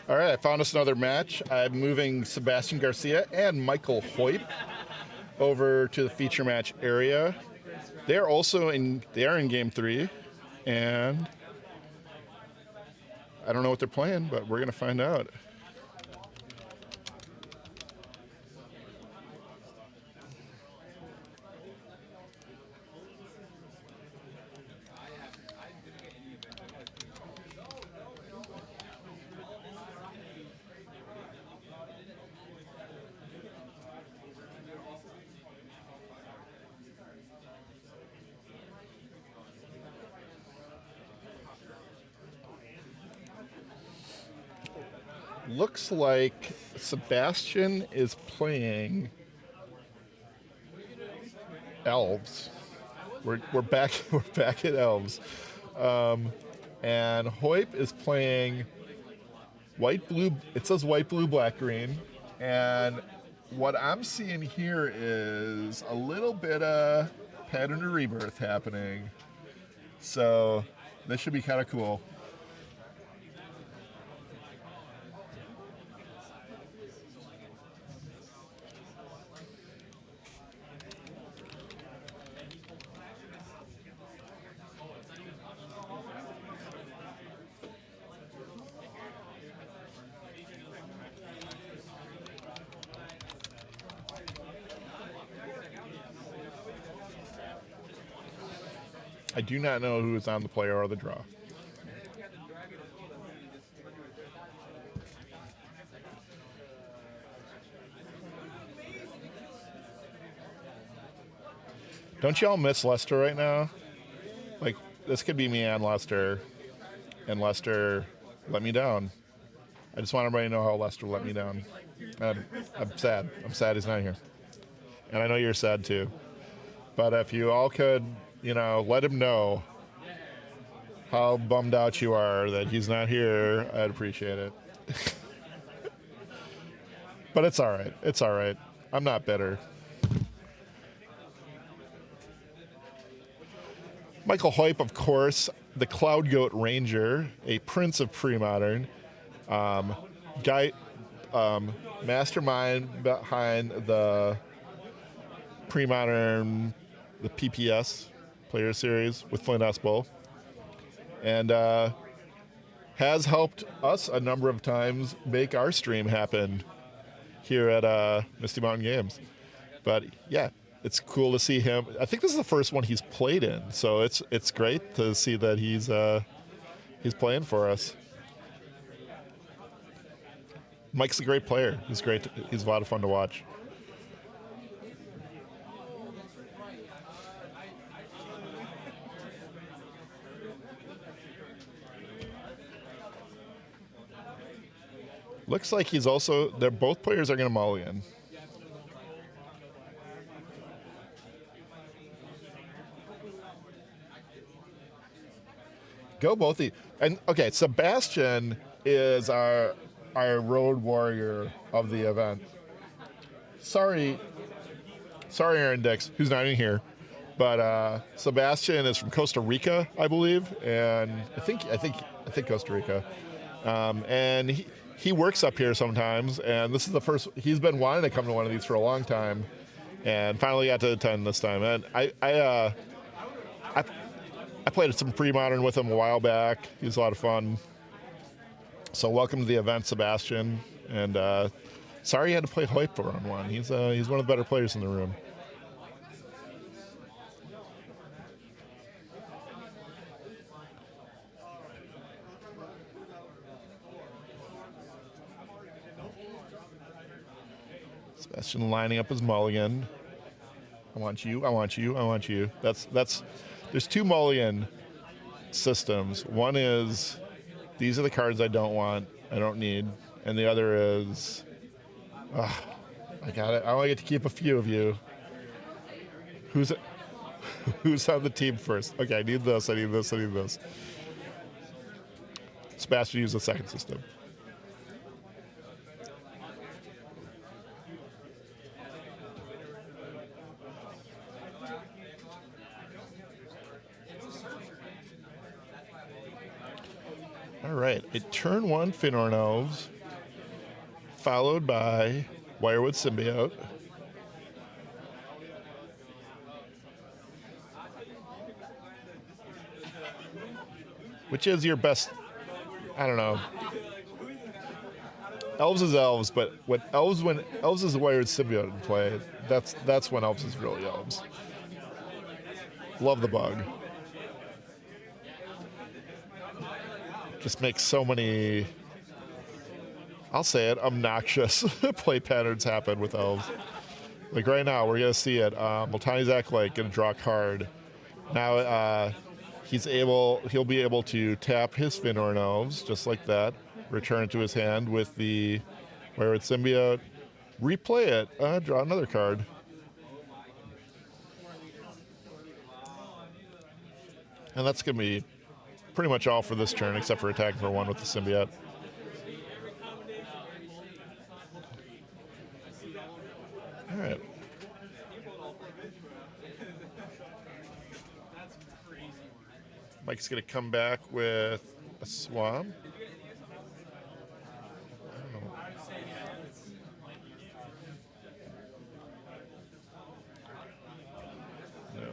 All right, I found us another match. I'm moving Sebastian Garcia and Michael Heup over to the feature match area. They're also in game 3, and I don't know what they're playing, but we're gonna find out. Looks like Sebastian is playing Elves. We're back we're back at Elves, and Heup is playing white blue. It says white blue black green, and what I'm seeing here is a little bit of Pattern of Rebirth happening. So this should be kind of cool. I do not know who is on the player or the draw. Don't y'all miss Lester right now? Like, this could be me and Lester let me down. I just want everybody to know how Lester let me down. I'm sad. I'm sad he's not here. And I know you're sad too. But if you all could, let him know how bummed out you are that he's not here, I'd appreciate it. But it's all right. It's all right. I'm not bitter. Michael Heup, of course, the Cloud Goat Ranger, a prince of Premodern, mastermind behind the Premodern, the PPS player series with Flint Espo, and has helped us a number of times make our stream happen here at Misty Mountain Games. But yeah, it's cool to see him. I think this is the first one he's played in, so it's great to see that he's playing for us. Mike's a great player. He's great. He's a lot of fun to watch. Looks like they're both players are going to mulligan. Go both. And okay, Sebastian is our road warrior of the event. Sorry, Aaron Dix, who's not in here, but Sebastian is from Costa Rica, I believe, and I think Costa Rica, and he works up here sometimes, and this is the first. He's been wanting to come to one of these for a long time, and finally got to attend this time. And I played some Premodern with him a while back. He was a lot of fun. So welcome to the event, Sebastian. And sorry you had to play Heup for round one. He's one of the better players in the room. Sebastian lining up his mulligan. I want you, I want you, I want you. There's two mulligan systems. One is, these are the cards I don't want, I don't need. And the other is, I got it. I only get to keep a few of you. Who's on the team first? Okay, I need this, I need this, I need this. Sebastian used the second system. All right, a turn one Fëanor Elves followed by Wirewood Symbiote. Which is your best, I don't know. Elves is elves, but when elves is a Wired Symbiote in play, that's when elves is really elves. Love the bug. Just makes so many, I'll say it, obnoxious play patterns happen with elves. Like right now, we're gonna see it. Multani's Acolyte gonna draw a card. Now he'll be able to tap his Finnorn Elves just like that, return it to his hand with the Wirewood Symbiote, replay it, draw another card. And that's gonna be pretty much all for this turn, except for attacking for 1 with the Symbiote. All right. Mike's going to come back with a Swamp. I don't know. No.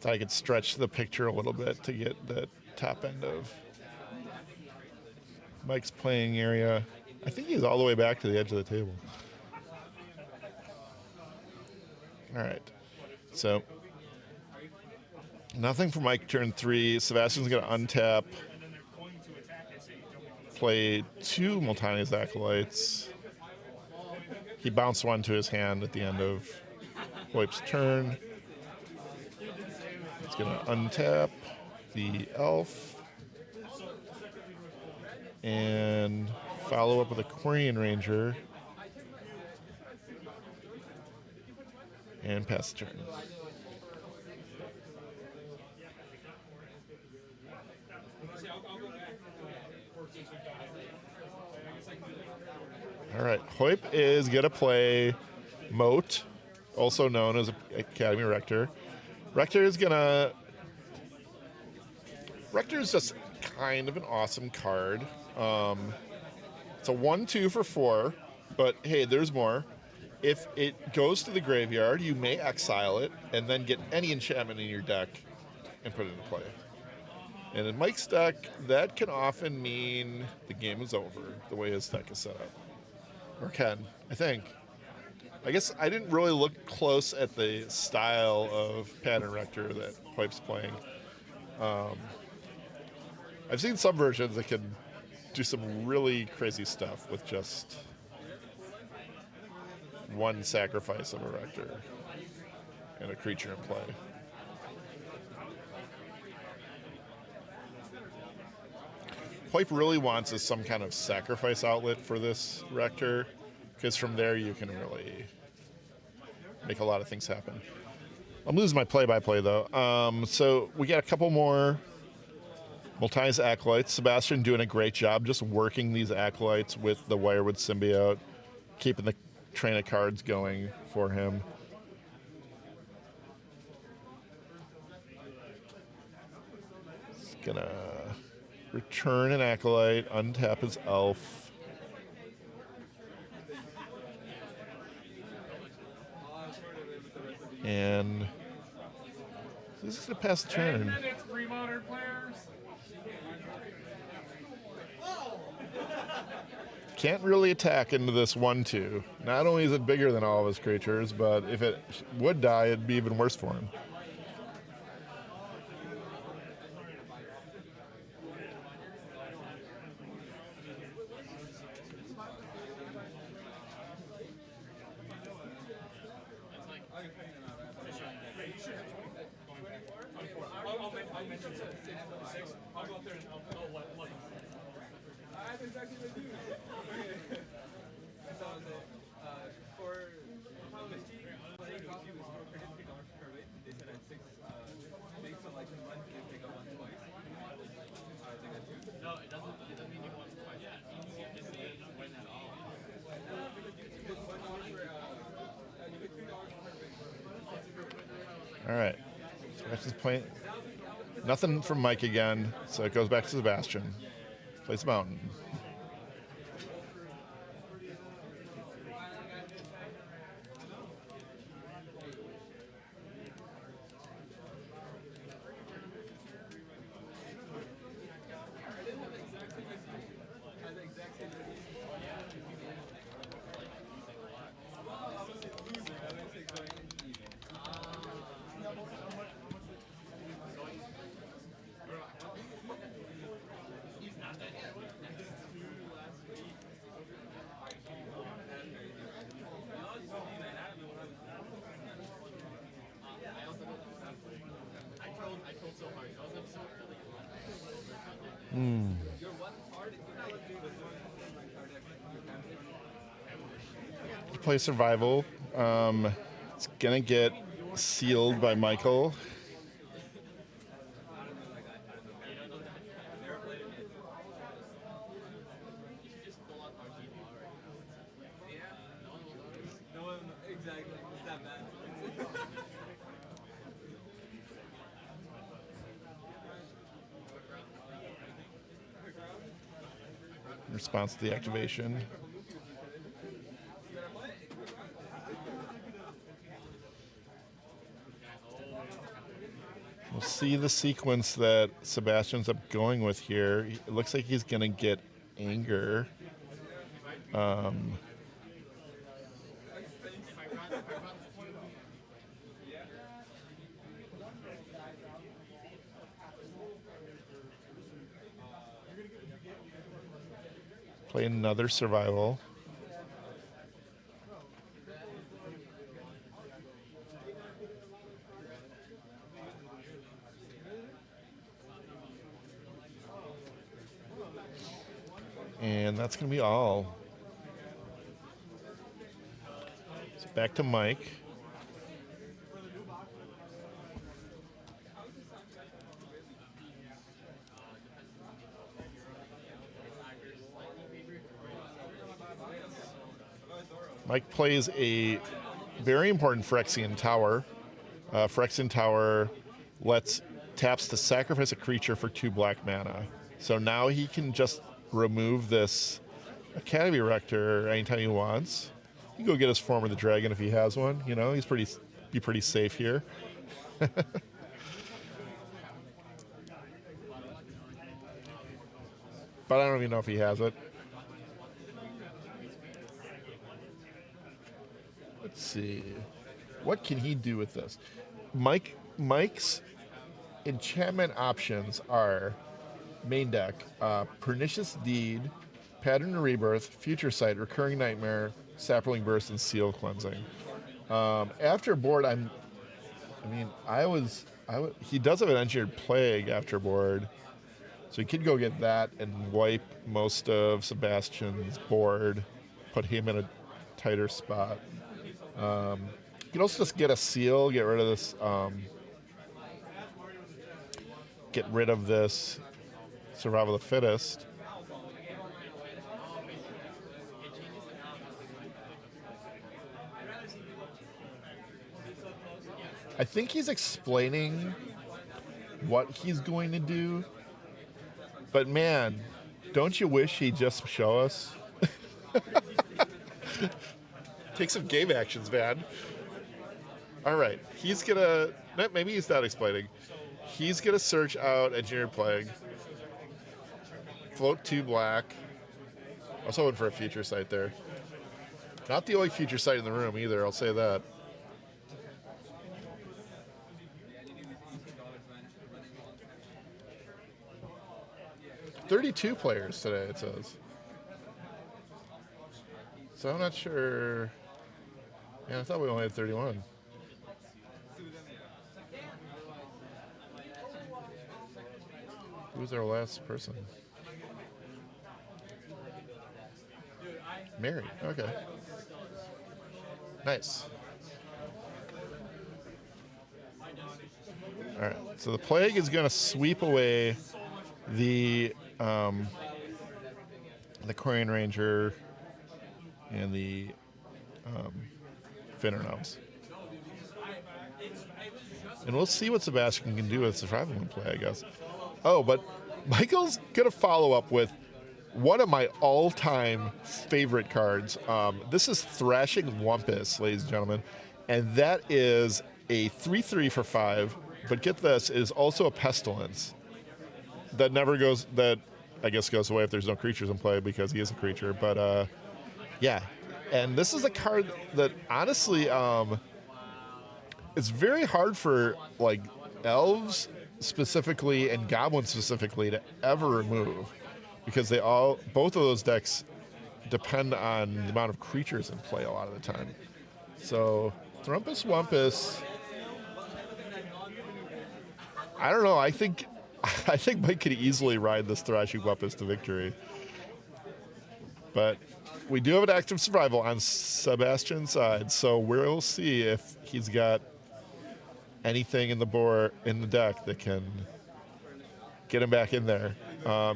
Thought I could stretch the picture a little bit to get the top end of Mike's playing area. I think he's all the way back to the edge of the table. All right. So, nothing for Mike turn 3. Sebastian's going to untap, play 2 Multani's Acolytes. He bounced 1 to his hand at the end of Heup's turn. He's going to untap the Elf and follow up with a Quarian Ranger and pass the turn. All right, Heup is going to play Moat, also known as Academy Rector. Rector is just kind of an awesome card. It's a 1/2 for 4, but hey, there's more. If it goes to the graveyard, you may exile it and then get any enchantment in your deck and put it into play. And in Mike's deck, that can often mean the game is over, the way his deck is set up. Or can, I think. I guess I didn't really look close at the style of Pattern Rector that Heup's playing. I've seen some versions that can do some really crazy stuff with just 1 sacrifice of a Rector and a creature in play. Heup really wants is some kind of sacrifice outlet for this Rector, because from there you can really make a lot of things happen. I'm losing my play-by-play though. So we got a couple more Multani's Acolytes. Sebastian doing a great job just working these Acolytes with the Wirewood Symbiote, keeping the train of cards going for him. He's gonna return an Acolyte, untap his Elf. And this is gonna pass the turn. 10 minutes, Premodern players. Can't really attack into this 1/2. Not only is it bigger than all of his creatures, but if it would die, it'd be even worse for him. All right, so That's just playing. Nothing from Mike again, so it goes back to Sebastian. Plays Mountain. Play Survival. It's gonna get sealed by Michael. In response to the activation. We'll see the sequence that Sebastian's up going with here. It looks like he's going to get Anger. Play another Survival. And that's going to be all. So back to Mike. Mike plays a very important Phyrexian Tower. Phyrexian Tower taps to sacrifice a creature for 2 black mana. So now he can just remove this Academy Rector anytime he wants. He can go get his Form of the Dragon if he has one. You know, he's be pretty safe here. But I don't even know if he has it. Let's see. What can he do with this? Mike's enchantment options are main deck, Pernicious Deed, Pattern of Rebirth, Future Sight, Recurring Nightmare, Saproling Burst, and Seal Cleansing. After board, he does have an Engineered Plague after board, so he could go get that and wipe most of Sebastian's board, put him in a tighter spot. You can also just get a Seal, get rid of this, Survival of the Fittest. I think he's explaining what he's going to do, but man, don't you wish he'd just show us? Take some game actions, man. All right, maybe he's not explaining. He's gonna search out Engineered Plague, float 2 black. I was hoping for a Future Sight there. Not the only Future Sight in the room either, I'll say that. "32 players today," it says. So I'm not sure. Yeah, I thought we only had 31. Who's our last person? Mary. Okay. Nice. All right. So the Plague is going to sweep away the Quarian Ranger and the Finner Gnomes. And we'll see what Sebastian can do with survival in play, I guess. Oh, but Michael's going to follow up with one of my all-time favorite cards. This is Thrashing Wumpus, ladies and gentlemen. And that is a 3/3 for 5. But get this, it is also a Pestilence. That never goes, that I guess goes away if there's no creatures in play because he is a creature. But yeah. And this is a card that honestly, it's very hard for like elves specifically and goblins specifically to ever remove because both of those decks depend on the amount of creatures in play a lot of the time. So Thrumpus Wumpus, I don't know. I think Mike could easily ride this Thrashing Wumpus to victory. But we do have an active survival on Sebastian's side, so we'll see if he's got anything in the deck that can get him back in there.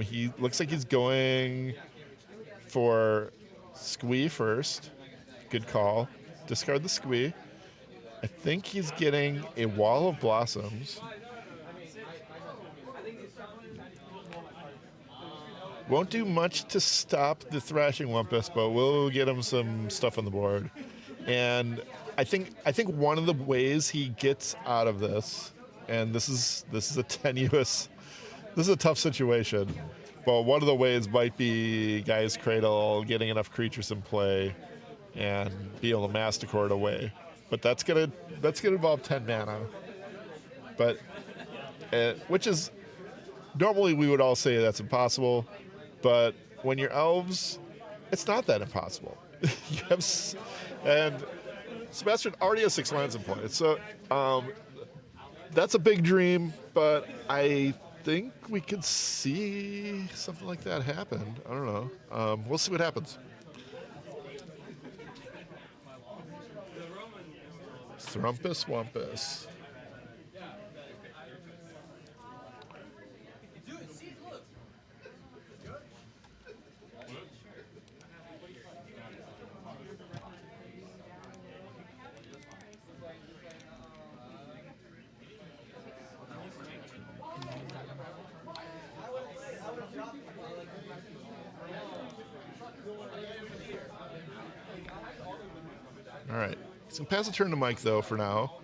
He looks like he's going for Squee first. Good call. Discard the Squee. I think he's getting a Wall of Blossoms. Won't do much to stop the Thrashing Wumpus, but we'll get him some stuff on the board. And I think one of the ways he gets out of this, and this is a tenuous, this is a tough situation, but one of the ways might be Gaia's Cradle, getting enough creatures in play, and be able to Masticore it away. But that's gonna involve 10 mana. But which is normally we would all say that's impossible, but when you're elves, it's not that impossible. And Sebastian already has 6 lands in play, so that's a big dream. But I think we could see something like that happen. I don't know. We'll see what happens. Thrumpus Wumpus. All right. He's going to pass the turn to Mike, though, for now.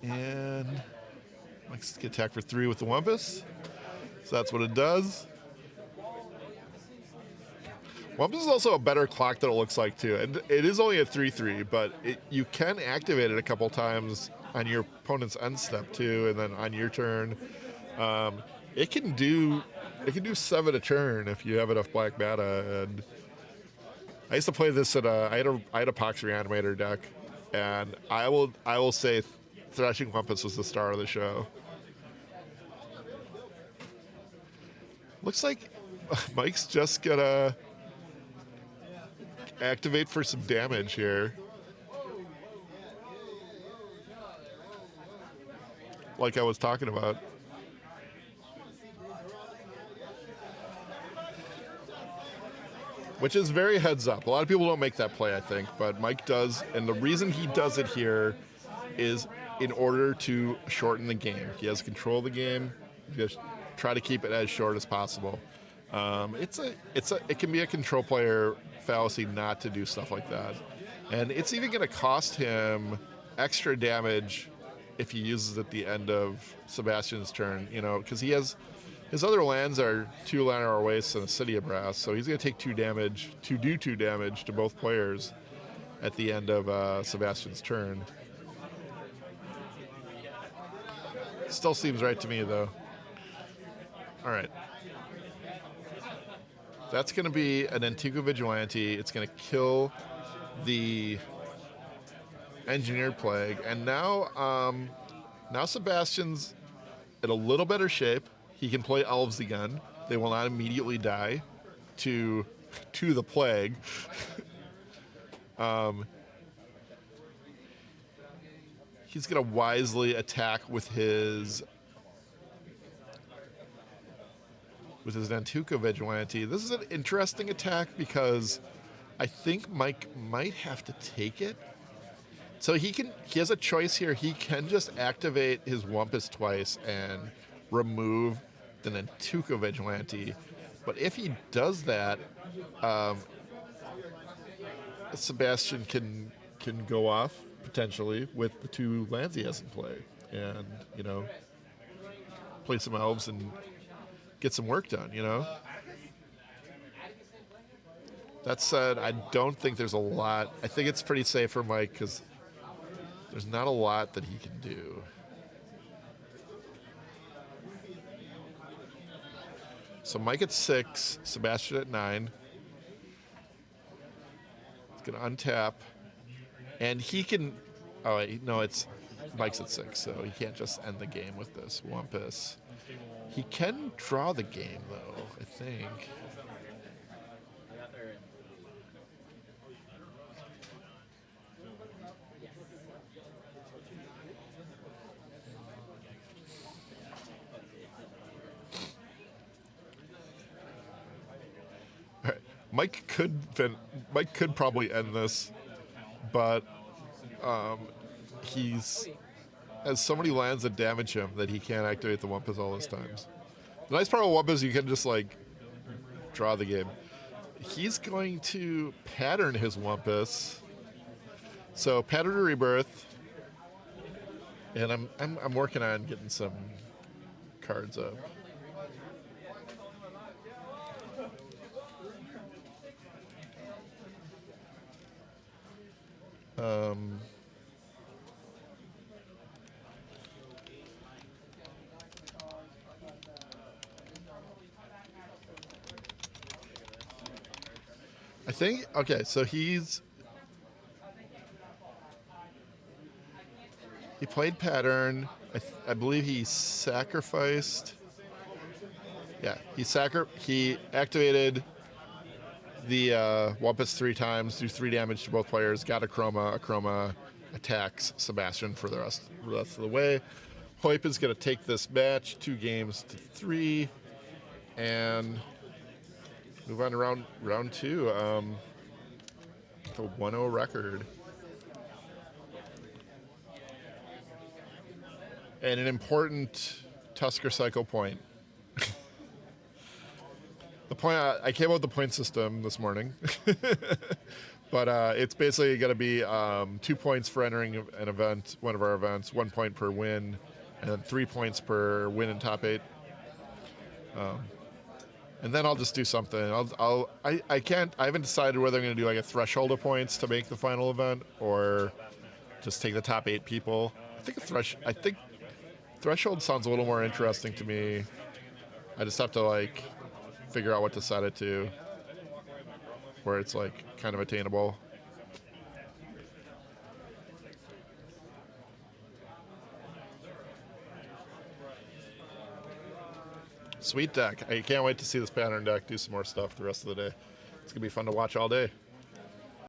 And Mike's going to attack for 3 with the Wumpus. So that's what it does. Wumpus is also a better clock than it looks like, too. And it is only a 3/3, but you can activate it a couple times on your opponent's end step, too, and then on your turn. It can do 7 a turn if you have enough black mana. And I used to play this I had a Pox Reanimator deck, and I will say Thrashing Wumpus was the star of the show. Looks like Mike's just gonna activate for some damage here. Like I was talking about. Which is very heads up. A lot of people don't make that play, I think, but Mike does, and the reason he does it here is in order to shorten the game. He has control of the game. Just try to keep it as short as possible. It can be a control player fallacy not to do stuff like that, and it's even going to cost him extra damage if he uses it at the end of Sebastian's turn. Because he has. His other lands are 2 Llanowar Wastes and a City of Brass, so he's going to take 2 damage to both players at the end of Sebastian's turn. Still seems right to me, though. All right. That's going to be an Nantuko Vigilante. It's going to kill the Engineered Plague, and now Sebastian's in a little better shape. He can play elves again. They will not immediately die to the plague. He's going to wisely attack with his Nantuko Vigilante. This is an interesting attack because I think Mike might have to take it So he has a choice here. He can just activate his Wumpus twice and remove the Nantuko Vigilante. But if he does that, Sebastian can go off potentially with the 2 lands he has in play, and play some elves and get some work done. That said, I don't think there's a lot. I think it's pretty safe for Mike because there's not a lot that he can do. So Mike at 6, Sebastian at 9. He's going to untap. And he can... Oh, wait, no, it's... Mike's at 6, so he can't just end the game with this Wumpus. He can draw the game, though, I think. Mike could probably end this, but he's has so many lands that damage him that he can't activate the Wumpus all his times. The nice part of Wumpus, you can just draw the game. He's going to pattern his Wumpus. So Pattern of Rebirth, and I'm working on getting some cards up. I think, okay, so he played Pattern. I believe he sacrificed. Yeah, he activated the Wumpus 3 times, do 3 damage to both players, got Akroma. Akroma attacks Sebastian for the rest of the way. Heup is going to take this match 2 games to 3 and move on to round 2. The 1-0 record. And an important Tusker cycle point. The point I came up with the point system this morning, but it's basically going to be 2 points for entering an event, one of our events, 1 point per win, and then 3 points per win in top 8. And then I'll just do something. I haven't decided whether I'm going to do a threshold of points to make the final event or just take the top 8 people. I think threshold sounds a little more interesting to me. I just have to figure out what to set it to, where it's kind of attainable. Sweet deck. I can't wait to see this pattern deck do some more stuff the rest of the day. It's going to be fun to watch all day.